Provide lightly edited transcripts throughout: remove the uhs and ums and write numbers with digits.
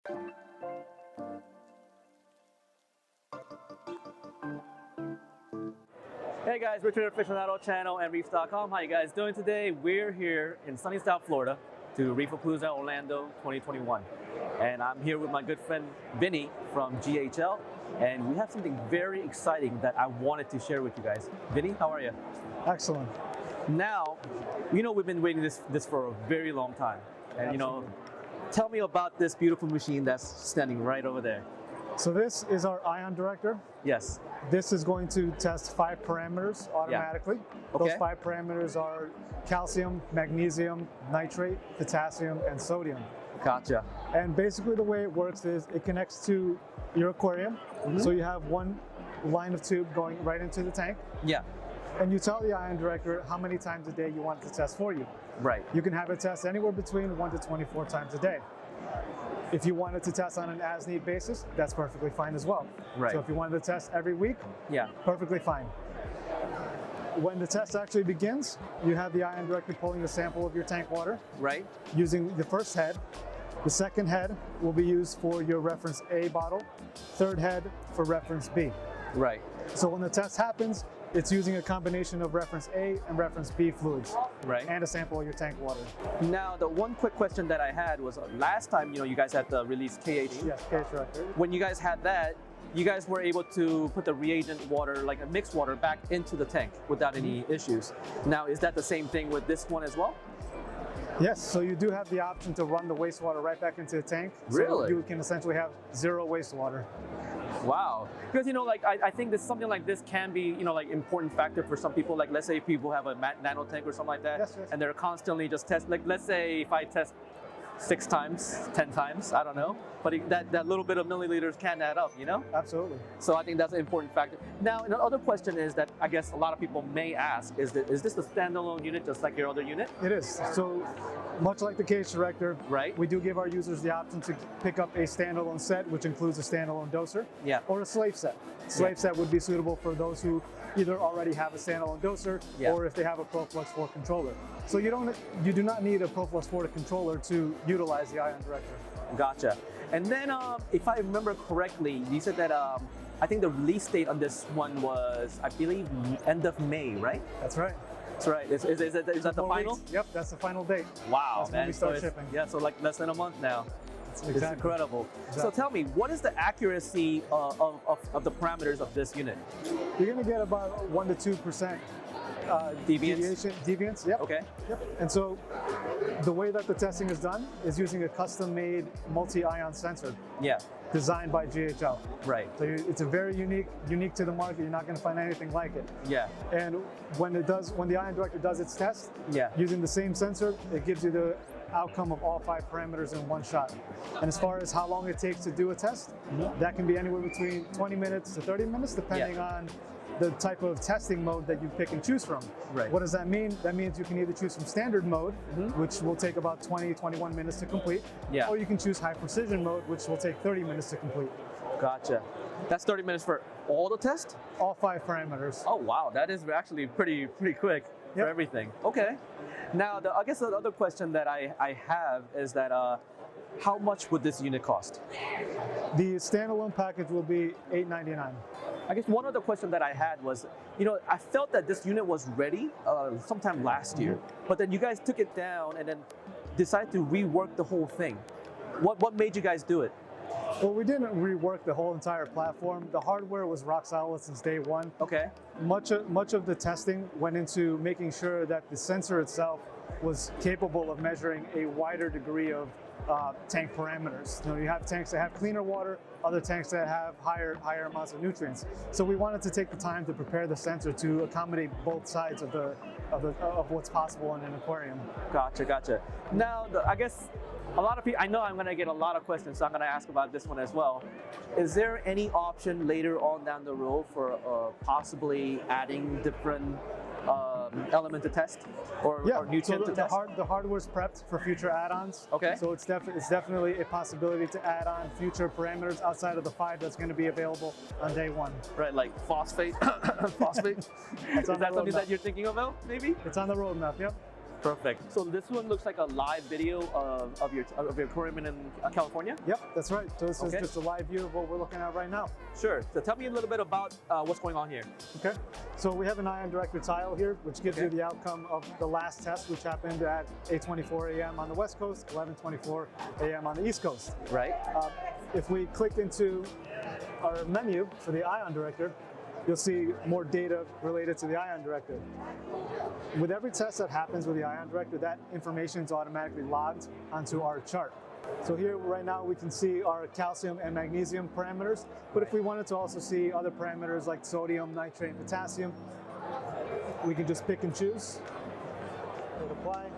Hey guys, Richard Aficionado channel and Reef.com. How you guys doing today? We're here in sunny South Florida to Reef Palooza Orlando 2021. And I'm here with my good friend Vinny from GHL. And we have something very exciting that I wanted to share with you guys. Vinny, how are you? Excellent. Now, you know we've been waiting this for a very long time. And you know, tell me about this beautiful machine that's standing right over there. So this is our ion director. Yes. This is going to test 5 parameters automatically. Yeah. Okay. Those 5 parameters are calcium, magnesium, nitrate, potassium, and sodium. Gotcha. And basically the way it works is it connects to your aquarium. So you have one line of tube going right into the tank. Yeah. And you tell the ion director how many times a day you want it to test for you. Right. You can have it test anywhere between 1 to 24 times a day. If you wanted to test on an as-need basis, that's perfectly fine as well. Right. So if you wanted to test every week, yeah, perfectly fine. When the test actually begins, you have the ion director pulling a sample of your tank water. Right. Using the first head. The second head will be used for your reference A bottle. Third head for reference B. Right. So when the test happens, it's using a combination of reference A and reference B fluids. Right. And a sample of your tank water. Now, the one quick question that I had was last time, you guys had the release KH. Yes, KH reactor. When you guys had that, you guys were able to put the reagent water, like a mixed water, back into the tank without any issues. Now, is that the same thing with this one as well? Yes, so you do have the option to run the wastewater right back into the tank. Really? So you can essentially have 0 wastewater. Wow. Because, I think this something like this can be, like important factor for some people. Like, let's say people have a nano tank or something like that. Yes, yes. And they're constantly just test, like, let's say if I test 6 times, 10 times, I don't know. But that little bit of milliliters can add up, Absolutely. So I think that's an important factor. Now, another question is that I guess a lot of people may ask, is this a standalone unit just like your other unit? It is. So much like the KH director, right, we do give our users the option to pick up a standalone set, which includes a standalone doser, yeah, or a slave set. Slave set would be suitable for those who either already have a standalone doser, or if they have a ProFlux 4 controller. So you do not need a ProFlux 4 controller to utilize the ion director. Gotcha. And then if I remember correctly, you said that I think the release date on this one was, I believe, end of May, right? That's right. That's right. Is that the final? Weeks. Yep, that's the final date. Wow, that's man. when we start shipping. Yeah, so like less than a month now. Exactly. It's incredible. Exactly. So tell me, what is the accuracy of the parameters of this unit? You're going to get about 1 to 2% deviance. Yep. Okay. Yep. And so the way that the testing is done is using a custom-made multi-ion sensor. Yeah. Designed by GHL. Right. So it's a very unique to the market. You're not going to find anything like it. Yeah. And when the ion director does its test, using the same sensor, it gives you the outcome of all 5 parameters in one shot. And as far as how long it takes to do a test, that can be anywhere between 20 minutes to 30 minutes, depending on the type of testing mode that you pick and choose from. Right. What does that mean? That means you can either choose from standard mode, which will take about 21 minutes to complete, or you can choose high precision mode, which will take 30 minutes to complete. Gotcha. That's 30 minutes for all the tests? All 5 parameters. Oh wow, that is actually pretty quick for everything. Okay. Now, I guess the other question that I have is that how much would this unit cost? The standalone package will be $899. I guess one other question that I had was, I felt that this unit was ready sometime last year, but then you guys took it down and then decided to rework the whole thing. What made you guys do it? Well, we didn't rework the whole entire platform. The hardware was rock solid since day one. Okay. Much of the testing went into making sure that the sensor itself was capable of measuring a wider degree of tank parameters. You have tanks that have cleaner water, other tanks that have higher amounts of nutrients. So we wanted to take the time to prepare the sensor to accommodate both sides of what's possible in an aquarium. Gotcha. Now, I guess a lot of people, I know I'm going to get a lot of questions, so I'm going to ask about this one as well. Is there any option later on down the road for possibly adding different element to test or nutrient to test? The hardware's prepped for future add-ons. Okay. So it's definitely a possibility to add on future parameters outside of the 5 that's going to be available on day one. Right, like phosphate. Phosphate. Is that something that you're thinking about, maybe? It's on the roadmap. Yep. Perfect. So this one looks like a live video of your aquarium in California? Yep, that's right. So this Okay. is just a live view of what we're looking at right now. Sure. So tell me a little bit about what's going on here. Okay, so we have an ion director tile here, which gives you the outcome of the last test, which happened at 8:24 a.m. on the West Coast, 11:24 a.m. on the East Coast. Right. If we click into our menu for the ion director, you'll see more data related to the ion director. With every test that happens with the ion director, that information is automatically logged onto our chart. So here right now we can see our calcium and magnesium parameters, but if we wanted to also see other parameters like sodium, nitrate, and potassium, we can just pick and choose, hit apply,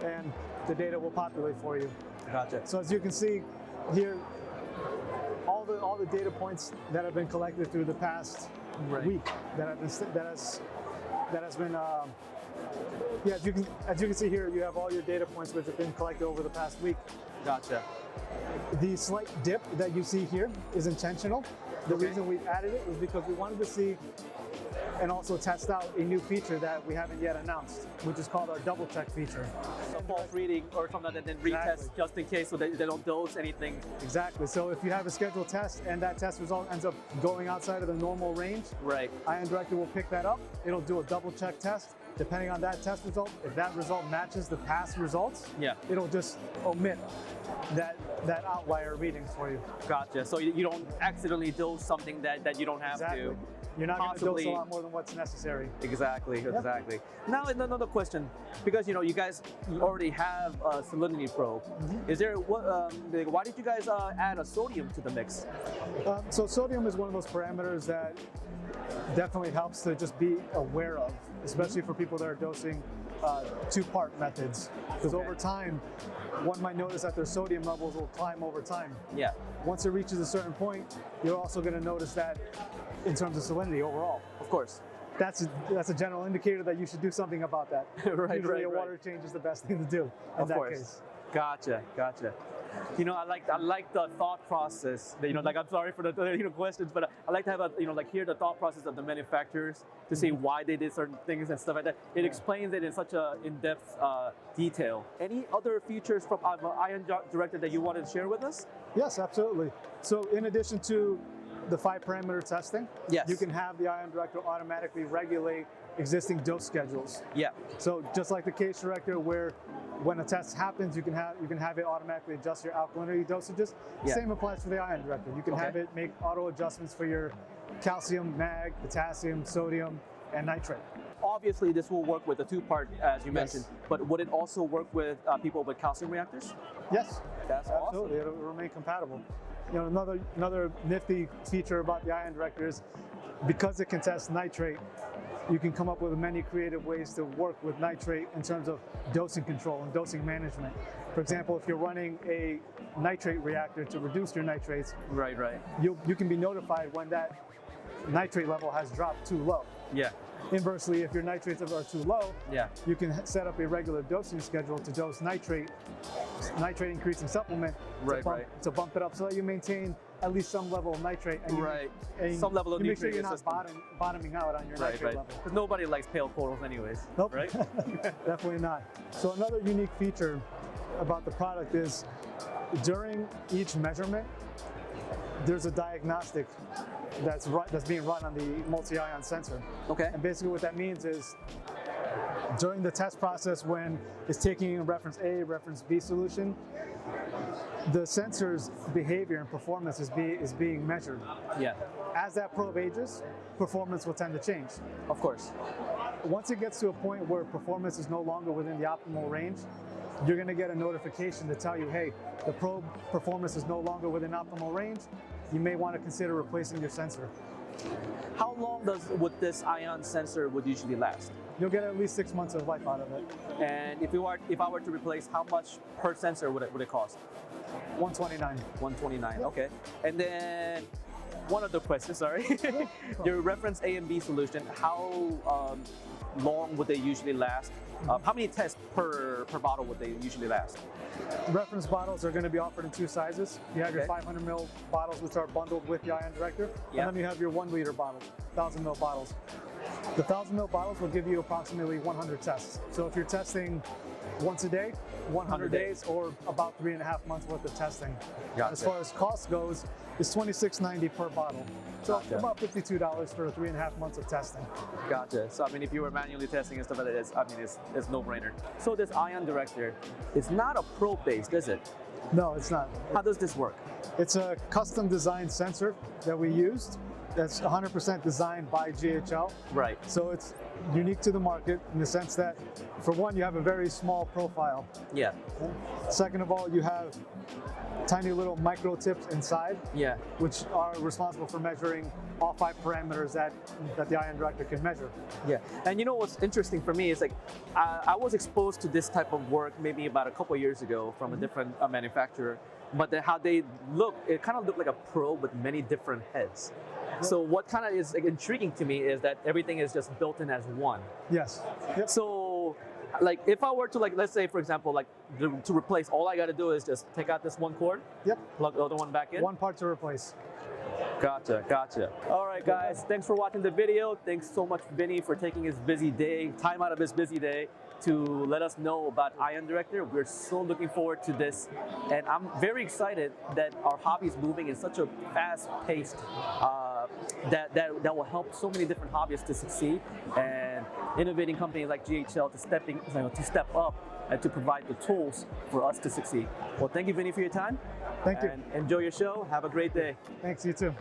and the data will populate for you. Gotcha. So as you can see here, all the data points that have been collected through the past week as you can see here, you have all your data points which have been collected over the past week. Gotcha. The slight dip that you see here is intentional. The reason we've added it is because we wanted to see and also test out a new feature that we haven't yet announced, which is called our double check feature. A false reading or something that then retest just in case so that they don't dose anything. Exactly. So if you have a scheduled test and that test result ends up going outside of the normal range, Right. Ion Director will pick that up. It'll do a double check test. Depending on that test result, if that result matches the past results, it'll just omit that outlier readings for you. Gotcha. So you don't accidentally dose something that you don't have to. You're not going to dose a lot more than what's necessary. Exactly. Now another question, because you guys already have a salinity probe. Is there why did you guys add a sodium to the mix? So sodium is one of those parameters that definitely helps to just be aware of, especially for people that are dosing two-part methods. Because over time, one might notice that their sodium levels will climb over time. Yeah. Once it reaches a certain point, you're also going to notice that in terms of salinity overall. Of course. That's a general indicator that you should do something about that. Usually a water change is the best thing to do in that case. Gotcha. I like the thought process. I'm sorry for the questions, but I like to have hear the thought process of the manufacturers to see why they did certain things and stuff like that. It explains it in such a in-depth detail. Any other features from Ion Director that you wanted to share with us? Yes, absolutely. So in addition to the 5-parameter testing, you can have the Ion Director automatically regulate existing dose schedules. Yeah. So just like the case director, where when a test happens, you can have it automatically adjust your alkalinity dosages. Same applies for the Ion Director. You can have it make auto adjustments for your calcium, mag, potassium, sodium, and nitrate. Obviously, this will work with the two-part, as you mentioned, but would it also work with people with calcium reactors? Yes. That's absolutely. awesome. It'll remain compatible. Another nifty feature about the Ion Director is because it can test nitrate, you can come up with many creative ways to work with nitrate in terms of dosing control and dosing management. For example, if you're running a nitrate reactor to reduce your nitrates, you can be notified when that nitrate level has dropped too low. Yeah. Inversely, if your nitrates are too low, you can set up a regular dosing schedule to dose nitrate increasing supplement to bump it up so that you maintain at least some level of nitrate. And some level of you make sure nutrient you're not bottoming out on your nitrate level. Because nobody likes pale corals anyways. Nope. Right? Definitely not. So another unique feature about the product is during each measurement, there's a diagnostic that's being run on the multi-ion sensor. Okay. And basically what that means is during the test process, when it's taking reference A, reference B solution, the sensor's behavior and performance is being measured. Yeah. As that probe ages, performance will tend to change. Of course. Once it gets to a point where performance is no longer within the optimal range, you're going to get a notification to tell you, hey, the probe performance is no longer within optimal range. You may want to consider replacing your sensor. How long would this ion sensor would usually last? You'll get at least 6 months of life out of it. And if I were to replace, how much per sensor would it cost? $129. $129. Okay. And then one other question. Sorry. Your reference A and B solution. How long would they usually last? How many tests per bottle would they usually last? Reference bottles are going to be offered in 2 sizes. You have your 500 ml bottles, which are bundled with the Ion Director, and then you have your 1 liter bottles, 1,000 ml bottles. The 1,000 ml bottles will give you approximately 100 tests. So if you're testing once a day, 100 days, or about 3.5 months worth of testing. Gotcha. As far as cost goes, it's $26.90 per bottle. So Gotcha. about $52 for 3.5 months of testing. Gotcha. So I mean, if you were manually testing and stuff like that, it's no-brainer. So this Ion Director, it's not a probe-based, is it? No, it's not. How does this work? It's a custom designed sensor that we used that's 100% designed by GHL. Right. So it's unique to the market in the sense that, for one, you have a very small profile. Yeah. Second of all, you have tiny little micro tips inside, Yeah. which are responsible for measuring all 5 parameters that the Ion Director can measure. Yeah. And you know what's interesting for me is like, I was exposed to this type of work maybe about a couple of years ago from a different manufacturer, but how they look, it kind of looked like a probe with many different heads. So what kind of is like, intriguing to me is that everything is just built in as one. Yes. Yep. So, like, if I were to, like, let's say, for example, like, to replace, all I got to do is just take out this one cord, Yep. plug the other one back in. One part to replace. Gotcha, gotcha. All right, guys, thanks for watching the video. Thanks so much, Vinny, for taking his busy day, time out of his busy day, to let us know about Ion Director. We're so looking forward to this, and I'm very excited that our hobby is moving in such a fast-paced that will help so many different hobbyists to succeed, and innovating companies like GHL to step up and to provide the tools for us to succeed. Well, thank you, Vinny, for your time. Thank you. And enjoy your show. Have a great day. Thanks, you too.